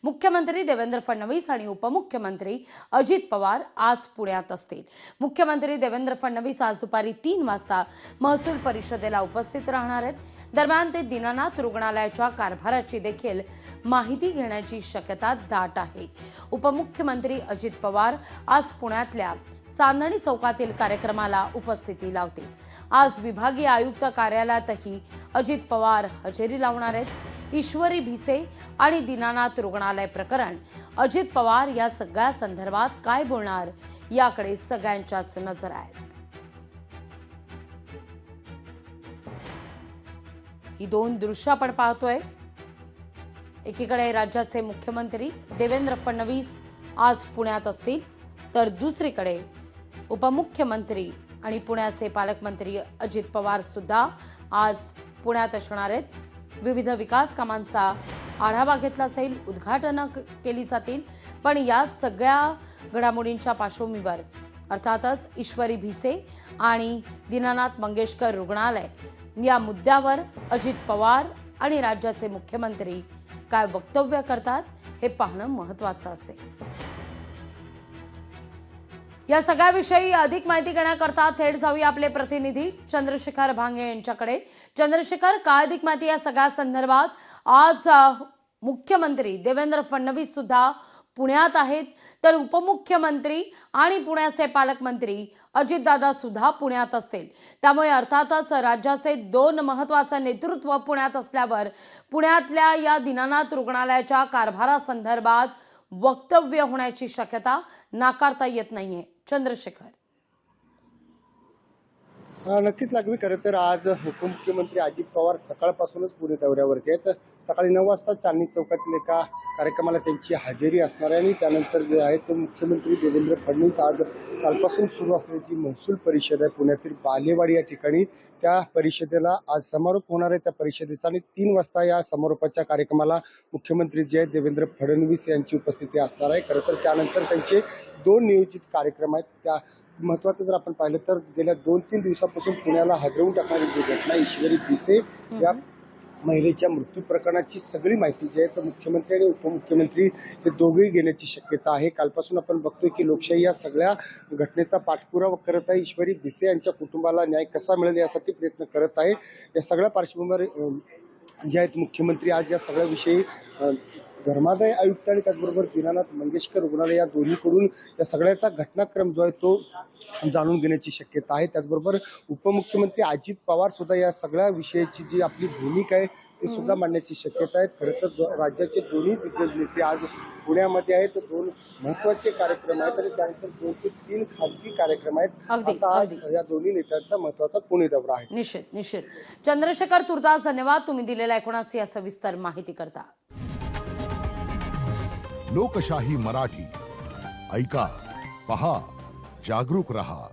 मुख्यमंत्री देवेंद्र फडणवीस आणि उपमुख्यमंत्री अजित पवार आज पुण्यात असतील। मुख्यमंत्री देवेंद्र फडणवीस आज दुपारी 3 वाजता महसूल परिषदेला उपस्थित राहणार आहेत। दरम्यान ते दीनानाथ रुग्णालयाच्या कारभाराची देखील माहिती घेण्याची शक्यता दाट आहे। उपमुख्यमंत्री अजित पवार आज पुण्यातल्या चांदणी चौकातील कार्यक्रमाला उपस्थिती लावतील। आज विभागीय आयुक्त कार्यालयातही अजित पवार हजेरी लावणार आहेत। ईश्वरी भिसे आणि दीनानाथ रुग्णालय प्रकरण, अजित पवार या सगळ्या संदर्भात काय बोलणार याकडे सगळ्यांच्याच नजर आहेत। ही दोन दृश्य आपण पाहतोय। एकीकडे राज्याचे मुख्यमंत्री देवेंद्र फडणवीस आज पुण्यात असतील, तर दुसरीकडे उपमुख्यमंत्री आणि पुण्याचे पालकमंत्री अजित पवार सुद्धा आज पुण्यात असणार आहेत। विविध विकास कामांचा आढावा घेतला जाईल, उद्घाटन केली जातील। पण या सगळ्या घडामोडींच्या पार्श्वभूमीवर अर्थातच ईश्वरी भिसे आणि दीनानाथ मंगेशकर रुग्णालय या मुद्द्यावर अजित पवार आणि राज्याचे मुख्यमंत्री काय वक्तव्य करतात हे पाहणं महत्त्वाचं असेल। या सगळ्याविषयी अधिक माहिती घेण्याकरता थेट जाऊया आपले प्रतिनिधी चंद्रशेखर भांगे यांच्याकडे। चंद्रशेखर, काय अधिक माहिती या सगळ्या संदर्भात? आज मुख्यमंत्री देवेंद्र फडणवीस सुद्धा पुण्यात आहेत, तर उपमुख्यमंत्री आणि पुण्याचे पालकमंत्री अजितदादा सुद्धा पुण्यात असतील। त्यामुळे अर्थातच राज्याचे दोन महत्त्वाचे नेतृत्व पुण्यात असल्यावर पुण्यातल्या या दीनानाथ रुग्णालयाच्या कारभारासंदर्भात वक्तव्य होण्याची शक्यता नाकारता येत नाहीये। चंद्रशेखर, नक्कीच लागवी। खरं तर आज उपमुख्यमंत्री अजित पवार सकाळपासूनच पुणे दौऱ्यावरती आहेत। सकाळी 9 वाजता चांदणी चौकातील एका कार्यक्रमाला त्यांची हजेरी असणार आहे आणि त्यानंतर जे आहे ते मुख्यमंत्री देवेंद्र फडणवीस आज कालपासून सुरू असलेली जी महसूल परिषद आहे पुण्यातील बालेवाडी या ठिकाणी, त्या परिषदेला आज समारोप होणार आहे त्या परिषदेचा। आणि 3 वाजता या समारोपाच्या कार्यक्रमाला मुख्यमंत्री जे आहेत देवेंद्र फडणवीस यांची उपस्थिती असणार आहे। खरं तर त्यानंतर त्यांचे 2 नियोजित कार्यक्रम आहेत। त्या महत्त्वाचं जर आपण पाहिलं तर गेल्या 2-3 दिवसापासून पुण्याला हादरवून टाकणारी जी घटना ईश्वरी भिसे या महिलेच्या मृत्यू प्रकरणाची सगळी माहिती जी आहे तर मुख्यमंत्री आणि उपमुख्यमंत्री हे दोघेही घेण्याची शक्यता आहे। कालपासून आपण बघतोय की लोकशाही या सगळ्या घटनेचा पाठपुरावा करत आहे। ईश्वरी भिसे यांच्या कुटुंबाला न्याय कसा मिळेल यासाठी प्रयत्न करत आहे। या सगळ्या पार्श्वभूमीवर जे आहेत मुख्यमंत्री आज या सगळ्या विषयी धर्मादाय आयुक्त आणि त्याचबरोबर दीनानाथ मंगेशकर रुग्णालय या दोन्हीकडून या सगळ्याचा घटनाक्रम जो आहे तो जाणून घेण्याची शक्यता आहे। त्याचबरोबर उपमुख्यमंत्री अजित पवार सुद्धा या सगळ्या विषयाची जी आपली भूमिका आहे ती सुद्धा मांडण्याची शक्यता आहे। खरं तर राज्याचे दोन्ही दिग्गज नेते आज पुण्यामध्ये आहेत। 2 महत्त्वाचे कार्यक्रम आहेत आणि त्यानंतर 2 ते 3 खासगी कार्यक्रम आहेत। असा या दोन्ही नेत्यांचा महत्त्वाचा पुणे दौरा आहे। निश्चित चंद्रशेखर, तुर्तास धन्यवाद तुम्ही दिलेल्या 79 या सविस्तर माहिती करता। लोकशाही मराठी ऐका, पहा, जागरूक रहा।